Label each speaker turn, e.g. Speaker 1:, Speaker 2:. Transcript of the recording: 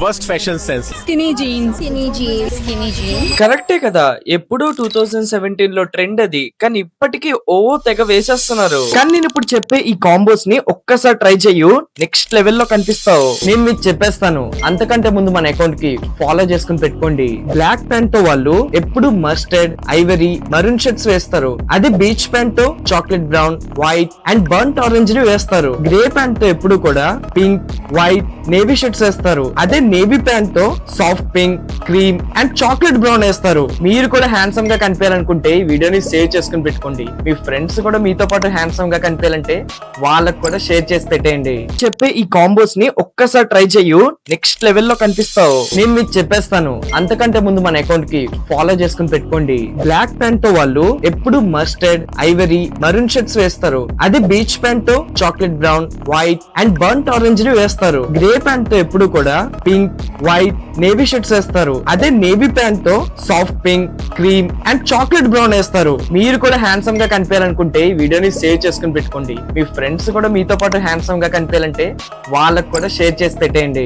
Speaker 1: worst fashion sense.
Speaker 2: Skinny jeans.
Speaker 3: కరెక్టే కదా, ఎప్పుడూ 2017 లో ట్రెండ్ అది, కానీ ఇప్పటికీ తెగ వేసేస్తున్నారు. కానీ నేను ఇప్పుడు చెప్పే ఈ కాంబోస్ ని ఒక్కసారి ట్రై చెయ్యు, నెక్స్ట్ లెవెల్ లో కనిపిస్తావు. నేను మీకు చెప్పేస్తాను, అంతకంటే ముందు మన అకౌంట్ కి ఫాలో చేసుకుని పెట్టుకోండి. బ్లాక్ ప్యాంట్ తో వాళ్ళు ఎప్పుడు మస్టర్డ్, ఐవరీ, మరూన్ షర్ట్స్ వేస్తారు. అదే బీచ్ ప్యాంట్ తో chocolate brown, white and బర్nt orange ని వేస్తారు. గ్రే ప్యాంట్ తో ఎప్పుడు కూడా పింక్, వైట్, నేవీ షర్ట్స్ వేస్తారు. అదే నేవీ ప్యాంట్ తో soft pink, cream and chocolate brown వేస్తారు. మీరు కూడా హ్యాండ్సమ్ గా కనిపించాలనుకుంటే ఈ వీడియోని సేవ్ చేసుకుని పెట్టుకోండి. మీ ఫ్రెండ్స్ కూడా మీతో పాటు హ్యాండ్సమ్ గా కనిపించాలంటే వాళ్ళకు కూడా షేర్ చేసి పెట్టేయండి. చెప్పే ఈ కాంబోస్ ని ఒక్కసారి ట్రై చెయ్యు, నెక్స్ట్ లెవెల్ లో కనిపిస్తావు. నేను మీకు చెప్పేస్తాను, అంతకంటే ముందు మన అకౌంట్ కి ఫాలో చేసుకుని పెట్టుకోండి. బ్లాక్ ప్యాంట్ తో వాళ్ళు ఎప్పుడు మస్టర్డ్, ఐవరీ, మరూన్ షర్ట్స్ వేస్తారు. అదే బీచ్ ప్యాంట్ తో chocolate brown, white and బర్nt orange ని వేస్తారు. గ్రే ప్యాంట్ తో ఎప్పుడు కూడా పింక్, వైట్, నేవీ షర్ట్స్ వేస్తారు. అదే నేవీ ప్యాంట్ తో soft pink, cream and chocolate brown వేస్తారు. మీరు కూడా హ్యాండ్సమ్ గా కనిపించాలనుకుంటే ఈ వీడియోని సేవ్ చేసుకుని పెట్టుకోండి. మీ ఫ్రెండ్స్ కూడా మీతో పాటు హ్యాండ్సమ్ గా కనిపించాలంటే వాళ్ళకు కూడా షేర్ చేసి పెట్టేయండి.